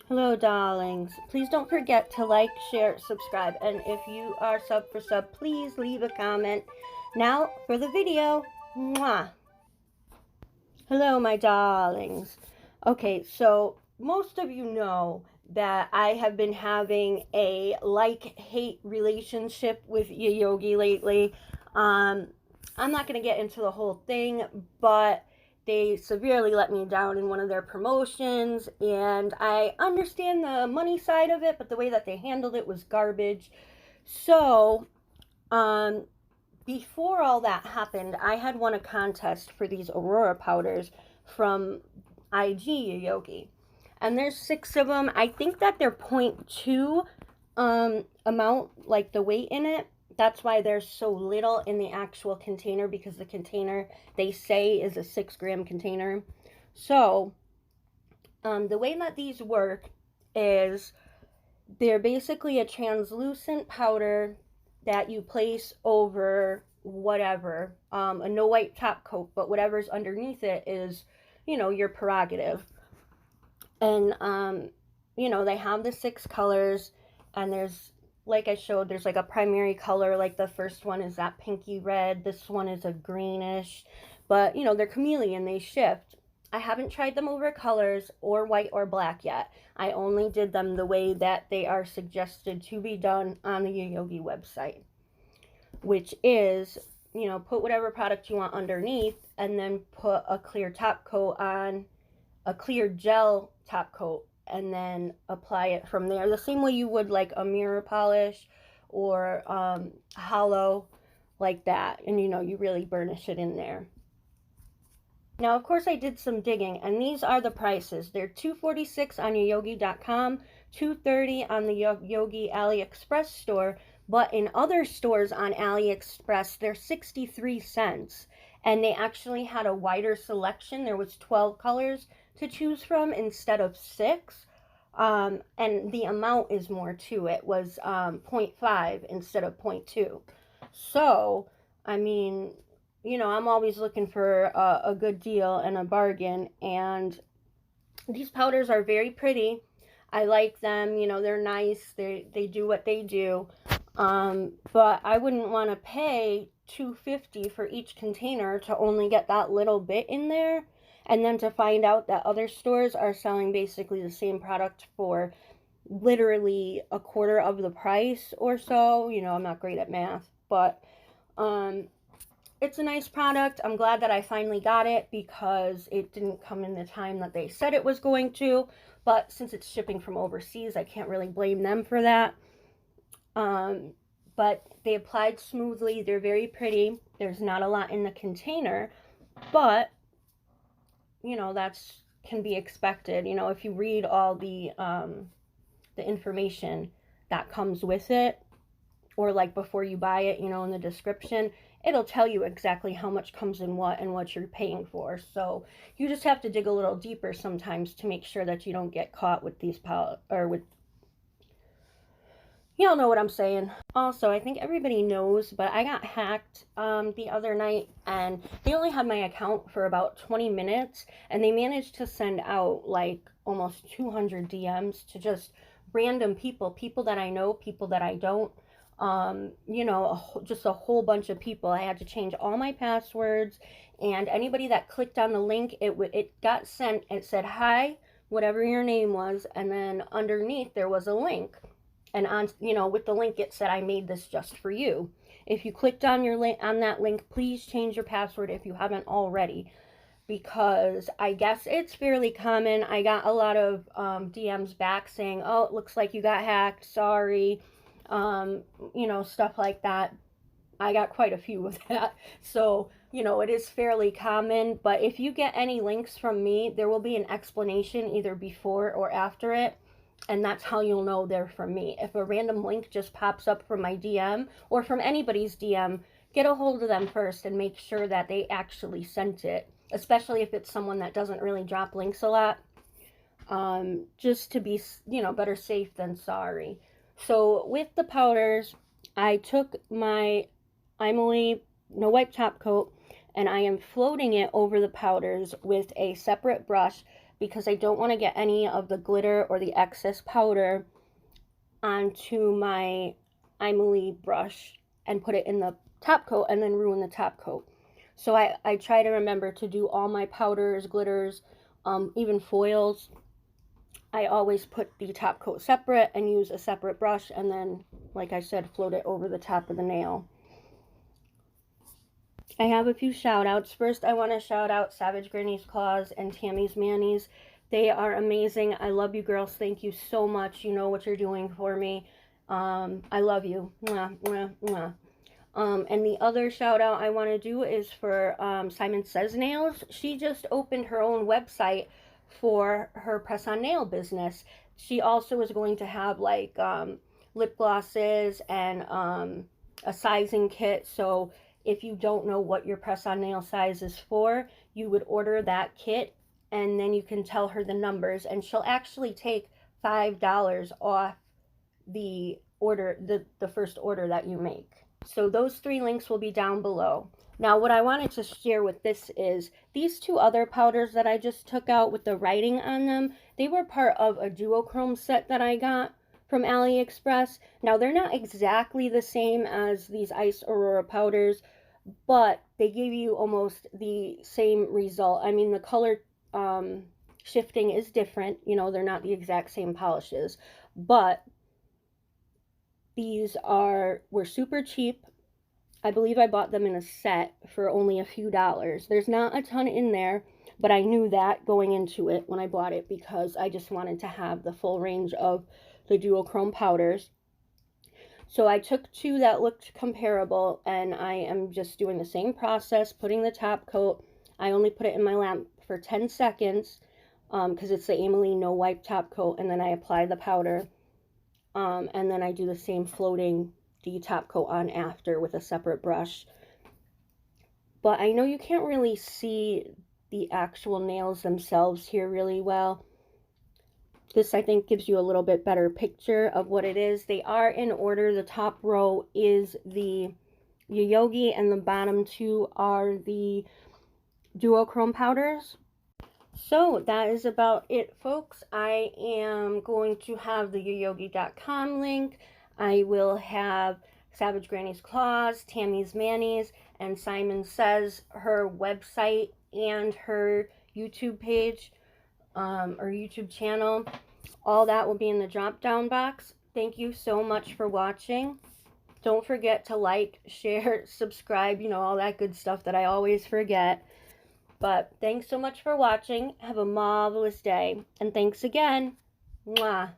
Hello, darlings. Please don't forget to like, share, subscribe, and if you are sub for sub, please leave a comment. Now for the video. Mwah. Hello, my darlings. Okay, so most of you know that I have been having a like-hate relationship with Yayoge lately. I'm not going to get into the whole thing, but they severely let me down in one of their promotions, and I understand the money side of it, but the way that they handled it was garbage. So, before all that happened, I had won a contest for these Aurora powders from IG Yayoge. And there's 6 of them. I think that they're 0.2 amount, like the weight in it. That's why there's so little in the actual container, because the container they say is a 6-gram container. So, the way that these work is they're basically a translucent powder that you place over whatever, a no white top coat, but whatever's underneath it is, your prerogative. And, they have the 6 colors, and there's, like I showed, there's like a primary color, like the first one is that pinky red, this one is a greenish, but, they're chameleon, they shift. I haven't tried them over colors or white or black yet. I only did them the way that they are suggested to be done on the Yayoge website, which is, put whatever product you want underneath and then put a clear top coat on, a clear gel top coat, and then apply it from there. The same way you would like a mirror polish or hollow, like that. And you really burnish it in there. Now, of course, I did some digging, and these are the prices. They're $2.46 on Yayoge.com, $2.30 on the Yayoge AliExpress store, but in other stores on AliExpress, they're 63 cents. And they actually had a wider selection. There was 12 colors to choose from instead of 6. And the amount is more too. It was 0.5 instead of 0.2. So, I mean, I'm always looking for a good deal and a bargain, and these powders are very pretty. I like them, they're nice, they do what they do, but I wouldn't want to pay $2.50 for each container to only get that little bit in there, and then to find out that other stores are selling basically the same product for literally a quarter of the price or so. I'm not great at math, but it's a nice product. I'm glad that I finally got it, because it didn't come in the time that they said it was going to. But since it's shipping from overseas, I can't really blame them for that. But they applied smoothly. They're very pretty. There's not a lot in the container, but, that's can be expected. If you read all the information that comes with it, or like before you buy it, in the description, it'll tell you exactly how much comes in what and what you're paying for. So you just have to dig a little deeper sometimes to make sure that you don't get caught with these y'all know what I'm saying. Also, I think everybody knows, but I got hacked the other night, and they only had my account for about 20 minutes, and they managed to send out like almost 200 DMs to just random people that I know, people that I don't. Just a whole bunch of people. I had to change all my passwords, and anybody that clicked on the link, it got sent. It said, hi, whatever your name was, and then underneath there was a link, and on, with the link it said, I made this just for you. If you clicked on that link, please change your password if you haven't already, because I guess it's fairly common. I got a lot of DMs back saying, oh, it looks like you got hacked, sorry. Stuff like that. I got quite a few of that. So, it is fairly common. But if you get any links from me, there will be an explanation either before or after it. And that's how you'll know they're from me. If a random link just pops up from my DM or from anybody's DM, get a hold of them first and make sure that they actually sent it. Especially if it's someone that doesn't really drop links a lot. Just to be, better safe than sorry. So with the powders, I took my Emily No Wipe Top Coat, and I am floating it over the powders with a separate brush because I don't want to get any of the glitter or the excess powder onto my Emily brush and put it in the top coat and then ruin the top coat. So I try to remember to do all my powders, glitters, even foils. I always put the top coat separate and use a separate brush, and then, like I said, float it over the top of the nail. I have a few shout outs. First, I want to shout out Savage Granny's Claws and Tammy's Manis. They are amazing. I love you girls. Thank you so much. You know what you're doing for me. I love you. Mwah, mwah, mwah. And the other shout out I want to do is for Simon Says Nails. She just opened her own website for her press-on nail business. She also is going to have like lip glosses and a sizing kit. So if you don't know what your press-on nail size is for, you would order that kit, and then you can tell her the numbers, and she'll actually take $5 off the order, the first order that you make. So those 3 links will be down below. Now what I wanted to share with this is these 2 other powders that I just took out with the writing on them. They were part of a duochrome set that I got from AliExpress. Now they're not exactly the same as these Ice Aurora powders, but they give you almost the same result. I mean, the color shifting is different. You know, they're not the exact same polishes, but these were super cheap. I believe I bought them in a set for only a few dollars. There's not a ton in there, but I knew that going into it when I bought it, because I just wanted to have the full range of the duochrome powders. So I took 2 that looked comparable, and I am just doing the same process, putting the top coat. I only put it in my lamp for 10 seconds because it's the Emily No Wipe top coat, and then I apply the powder. And then I do the same floating the top coat on after with a separate brush. But I know you can't really see the actual nails themselves here really well. This, I think, gives you a little bit better picture of what it is. They are in order. The top row is the Yayoge, and the bottom 2 are the duochrome powders. So that is about it, folks. I am going to have the yayoge.com link. I will have Savage Granny's Claws, Tammy's Manis, and Simon Says, her website and her YouTube page or YouTube channel. All that will be in the drop down box. Thank you so much for watching. Don't forget to like, share, subscribe, you know, all that good stuff that I always forget. But thanks so much for watching. Have a marvelous day. And thanks again. Mwah.